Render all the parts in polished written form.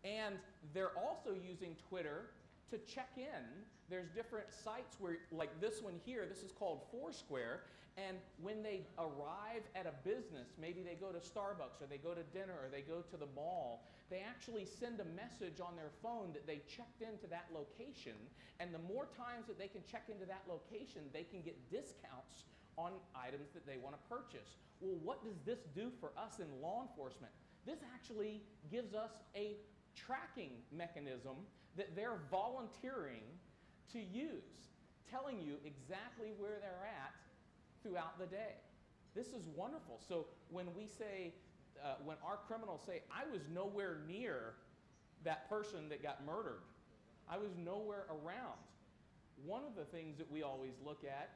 And they're also using Twitter to check in. There's different sites where, like this one here, this is called Foursquare, and when they arrive at a business, maybe they go to Starbucks or they go to dinner or they go to the mall, they actually send a message on their phone that they checked into that location, and the more times that they can check into that location, they can get discounts on items that they want to purchase. Well, what does this do for us in law enforcement? This actually gives us a tracking mechanism that they're volunteering to use, telling you exactly where they're at throughout the day. This is wonderful. So when we say, when our criminals say, I was nowhere near that person that got murdered, I was nowhere around, one of the things that we always look at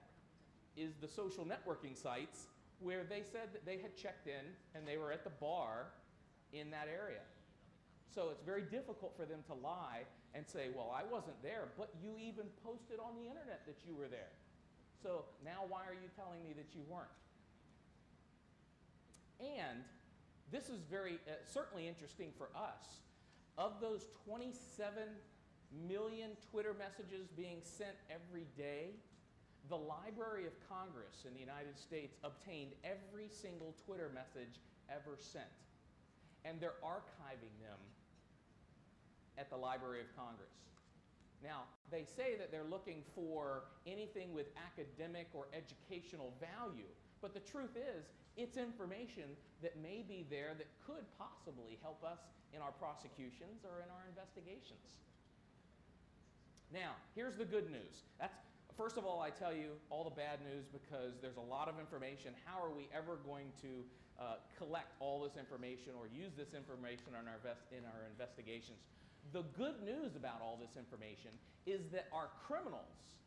is the social networking sites where they said that they had checked in and they were at the bar in that area. So it's very difficult for them to lie and say, well, I wasn't there, but you even posted on the internet that you were there. So now why are you telling me that you weren't? And this is very, certainly interesting for us. Of those 27 million Twitter messages being sent every day, the Library of Congress in the United States obtained every single Twitter message ever sent. And they're archiving them at the Library of Congress. Now, they say that they're looking for anything with academic or educational value, but the truth is, it's information that may be there that could possibly help us in our prosecutions or in our investigations. Now, here's the good news. First of all, I tell you all the bad news because there's a lot of information. How are we ever going to collect all this information or use this information in our investigations? The good news about all this information is that our criminals,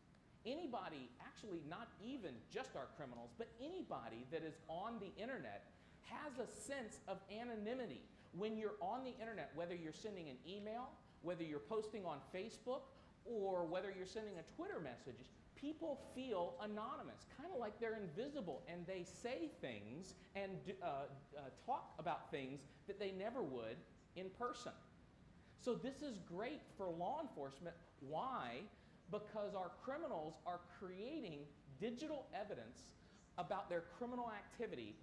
anybody, actually not even just our criminals, but anybody that is on the internet has a sense of anonymity. When you're on the internet, whether you're sending an email, whether you're posting on Facebook, or whether you're sending a Twitter message, people feel anonymous, kind of like they're invisible, and they say things and talk about things that they never would in person. So this is great for law enforcement. Why? Because our criminals are creating digital evidence about their criminal activity,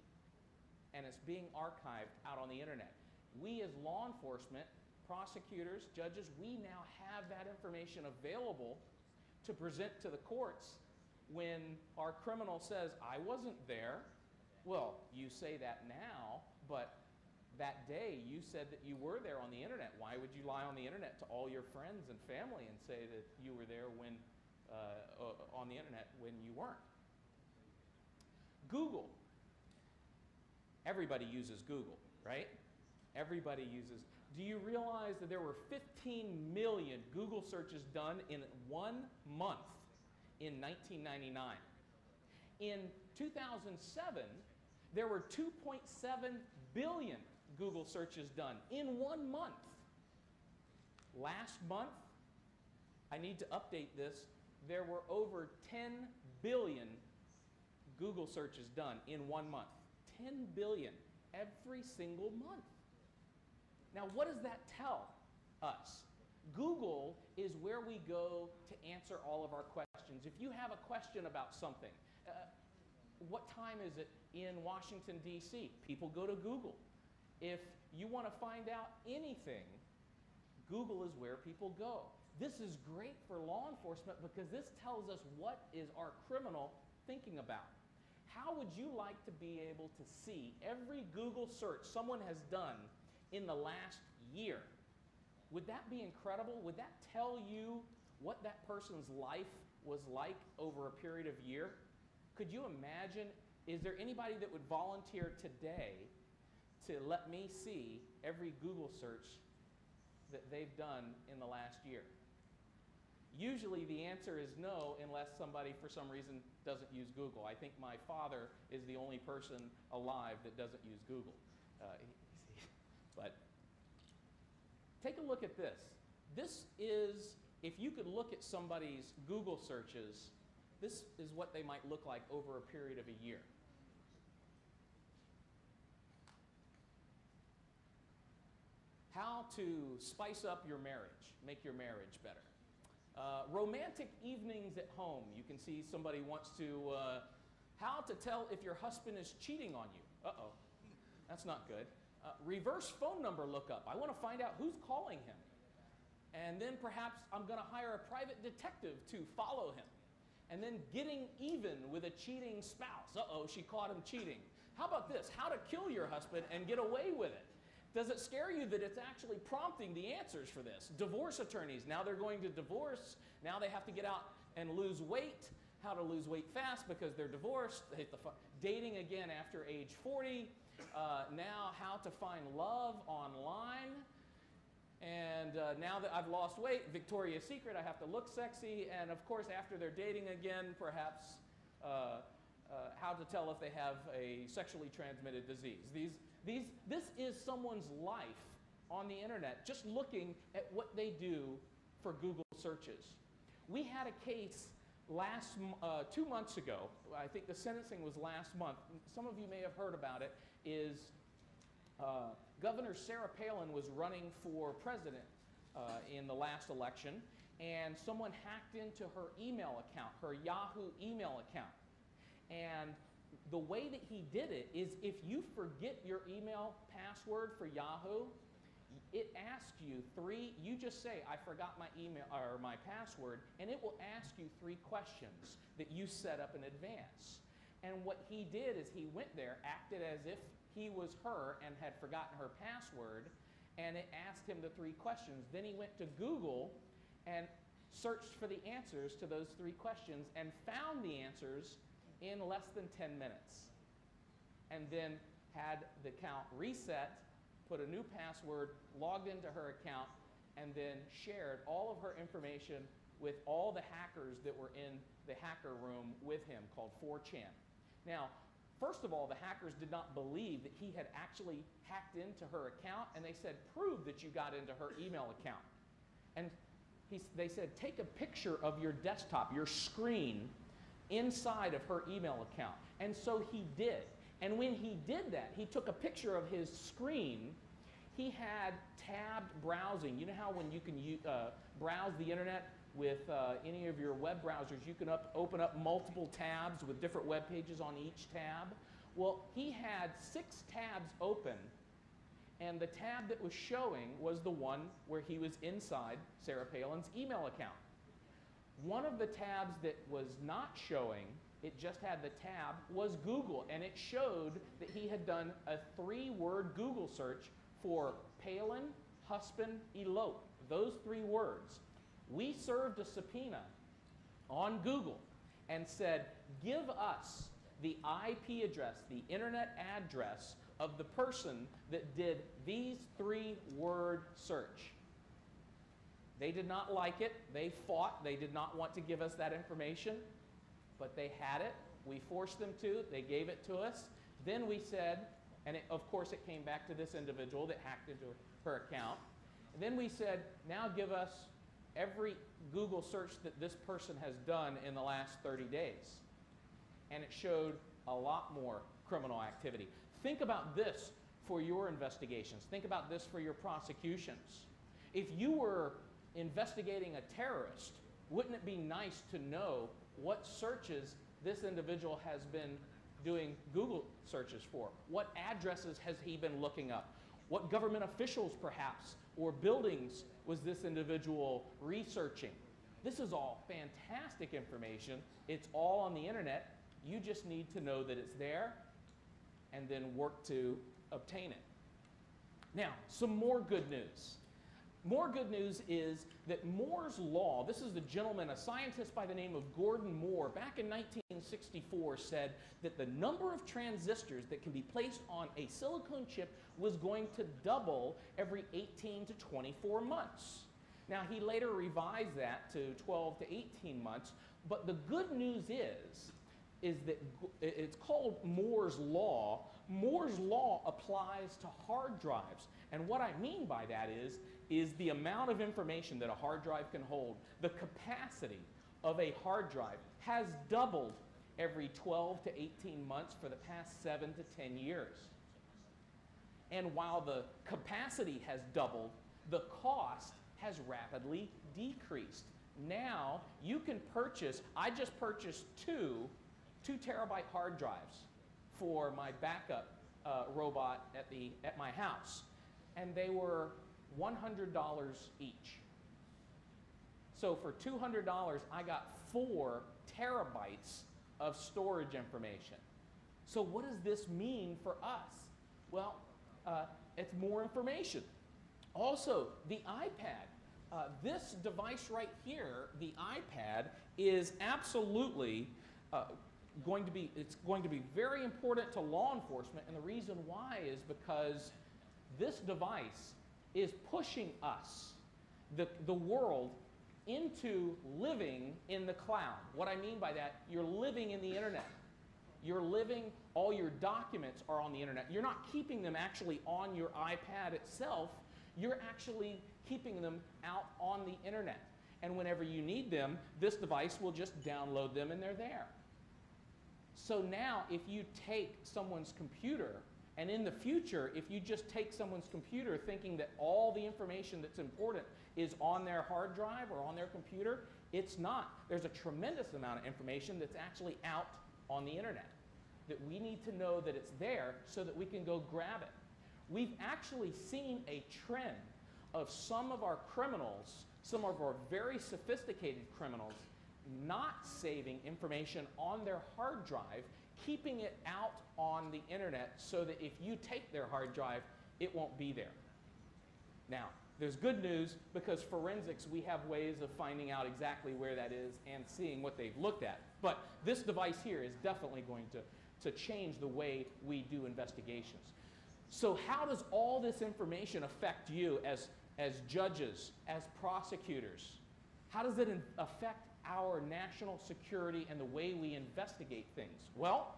and it's being archived out on the internet. We as law enforcement, prosecutors, judges, we now have that information available to present to the courts when our criminal says, I wasn't there. Well, you say that now, but that day you said that you were there on the internet. Why would you lie on the internet to all your friends and family and say that you were there when, on the internet when you weren't? Google. Everybody uses Google, right? Everybody uses. Do you realize that there were 15 million Google searches done in 1 month in 1999? In 2007, there were 2.7 billion Google searches done in 1 month. Last month, I need to update this, there were over 10 billion Google searches done in 1 month. 10 billion every single month. Now, what does that tell us? Google is where we go to answer all of our questions. If you have a question about something, what time is it in Washington, D.C.? People go to Google. If you want to find out anything, Google is where people go. This is great for law enforcement because this tells us what is our criminal thinking about. How would you like to be able to see every Google search someone has done in the last year? Would that be incredible? Would that tell you what that person's life was like over a period of year? Could you imagine, is there anybody that would volunteer today to let me see every Google search that they've done in the last year? Usually the answer is no, unless somebody for some reason doesn't use Google. I think my father is the only person alive that doesn't use Google. But take a look at this. This is, if you could look at somebody's Google searches, this is what they might look like over a period of a year. how to spice up your marriage, make your marriage better. Romantic evenings at home. You can see somebody wants to, how to tell if your husband is cheating on you. Uh-oh, that's not good. Reverse phone number lookup. I want to find out who's calling him. And then perhaps I'm going to hire a private detective to follow him. And then getting even with a cheating spouse. Uh-oh, she caught him cheating. How about this? How to kill your husband and get away with it. Does it scare you that it's actually prompting the answers for this? Divorce attorneys, now they're going to divorce. Now they have to get out and lose weight. How to lose weight fast because they're divorced. Dating again after age 40. Now how to find love online. And now that I've lost weight, Victoria's Secret, I have to look sexy. And of course, after they're dating again, perhaps how to tell if they have a sexually transmitted disease. This is someone's life on the internet, just looking at what they do for Google searches. We had a case 2 months ago. I think the sentencing was last month. Some of you may have heard about it, is Governor Sarah Palin was running for president in the last election, and someone hacked into her email account, her Yahoo email account. And the way that he did it is if you forget your email password for Yahoo, it asks you you just say, I forgot my email or my password, and it will ask you 3 questions that you set up in advance. And what he did is he went there, acted as if he was her and had forgotten her password, and it asked him the 3 questions. Then he went to Google and searched for the answers to those 3 questions and found the answers in less than 10 minutes. And then had the account reset, put a new password, logged into her account, and then shared all of her information with all the hackers that were in the hacker room with him, called 4chan. Now, first of all, the hackers did not believe that he had actually hacked into her account, and they said, prove that you got into her email account. And they said, take a picture of your desktop, your screen, inside of her email account. And so he did. And when he did that, he took a picture of his screen. He had tabbed browsing. You know how when you can browse the internet with any of your web browsers, you can open up multiple tabs with different web pages on each tab? Well, he had 6 tabs open, and the tab that was showing was the one where he was inside Sarah Palin's email account. One of the tabs that was not showing, it just had the tab, was Google, and it showed that he had done a 3-word Google search for Palin, husband, elope, those 3 words. We served a subpoena on Google and said, give us the IP address, the internet address of the person that did these 3-word search. They did not like it. They fought. They did not want to give us that information, but they had it. We forced them to. They gave it to us. Then we said, and of course it came back to this individual that hacked into her account. And then we said, now give us every Google search that this person has done in the last 30 days. And it showed a lot more criminal activity. Think about this for your investigations. Think about this for your prosecutions. If you were investigating a terrorist, wouldn't it be nice to know what searches this individual has been doing Google searches for? What addresses has he been looking up? What government officials perhaps or buildings was this individual researching? This is all fantastic information. It's all on the internet. You just need to know that it's there and then work to obtain it. Now, some more good news. More good news is that Moore's law, this is a gentleman, a scientist by the name of Gordon Moore, back in 1964 said that the number of transistors that can be placed on a silicon chip was going to double every 18 to 24 months. Now, he later revised that to 12 to 18 months, but the good news is that it's called Moore's law. Moore's law applies to hard drives. And what I mean by that is the amount of information that a hard drive can hold, the capacity of a hard drive has doubled every 12 to 18 months for the past 7 to 10 years. And while the capacity has doubled, the cost has rapidly decreased. Now you can purchase, I just purchased two 2-terabyte hard drives for my backup robot at my house. And they were $100 each. So for $200, I got 4 terabytes of storage information. So what does this mean for us? Well, it's more information. Also, the iPad. This device right here, the iPad, is absolutely going to be very important to law enforcement, and the reason why is because this device is pushing us, the world, into living in the cloud. What I mean by that, you're living in the internet. You're living, all your documents are on the internet. You're not keeping them actually on your iPad itself. You're actually keeping them out on the internet. And whenever you need them, this device will just download them and they're there. So now if you take someone's computer, and in the future, if you just take someone's computer thinking that all the information that's important is on their hard drive or on their computer, it's not. There's a tremendous amount of information that's actually out on the internet that we need to know that it's there so that we can go grab it. We've actually seen a trend of some of our criminals, some of our very sophisticated criminals, not saving information on their hard drive, keeping it out on the internet so that if you take their hard drive, it won't be there. Now, there's good news because forensics, we have ways of finding out exactly where that is and seeing what they've looked at. But this device here is definitely going to change the way we do investigations. So how does all this information affect you as judges, as prosecutors? How does it affect our national security and the way we investigate things? Well,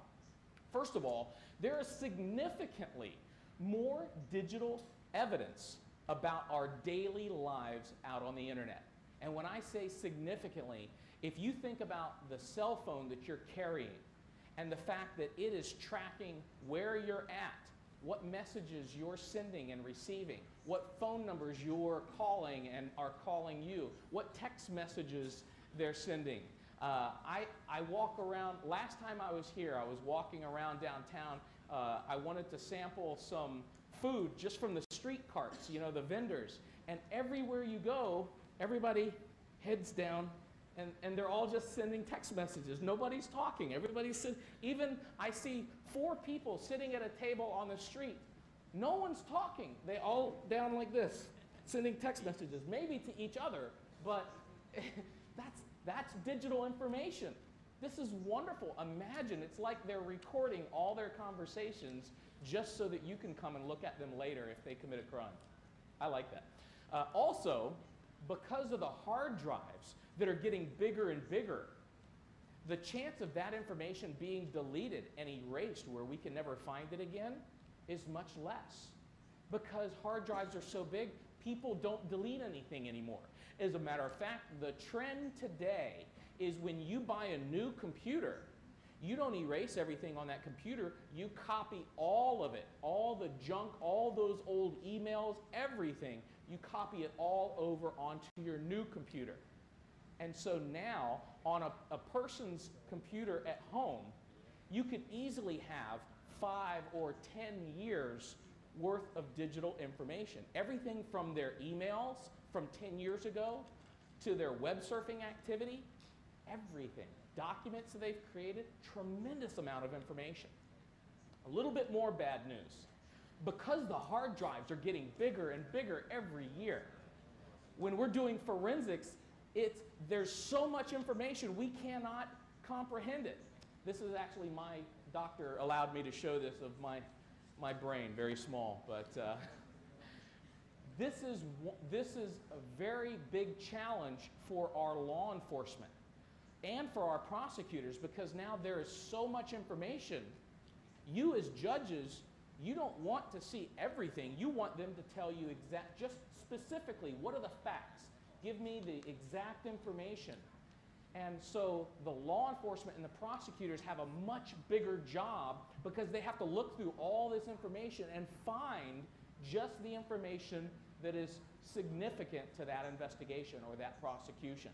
first of all, there is significantly more digital evidence about our daily lives out on the internet. And when I say significantly, if you think about the cell phone that you're carrying and the fact that it is tracking where you're at, what messages you're sending and receiving, what phone numbers you're calling and are calling you, what text messages they're sending. I walk around, last time I was here, I was walking around downtown. I wanted to sample some food just from the street carts, you know, the vendors. And everywhere you go, everybody heads down and they're all just sending text messages. Nobody's talking. Everybody's even I see 4 people sitting at a table on the street. No one's talking. They all down like this, sending text messages, maybe to each other, but that's digital information. This is wonderful. Imagine, it's like they're recording all their conversations just so that you can come and look at them later if they commit a crime. I like that. Also, because of the hard drives that are getting bigger and bigger, the chance of that information being deleted and erased where we can never find it again is much less. Because hard drives are so big, people don't delete anything anymore. As a matter of fact, the trend today is when you buy a new computer, you don't erase everything on that computer, you copy all of it, all the junk, all those old emails, everything, you copy it all over onto your new computer. And so now, on a person's computer at home, you could easily have 5 or 10 years worth of digital information. Everything from their emails from 10 years ago to their web surfing activity, everything. Documents that they've created, tremendous amount of information. A little bit more bad news. Because the hard drives are getting bigger and bigger every year, when we're doing forensics, there's so much information we cannot comprehend it. This is actually my doctor allowed me to show this of my brain, very small, but this is a very big challenge for our law enforcement and for our prosecutors, because now there is so much information. You as judges, you don't want to see everything. You want them to tell you just specifically, what are the facts? Give me the exact information. And so the law enforcement and the prosecutors have a much bigger job because they have to look through all this information and find just the information that is significant to that investigation or that prosecution.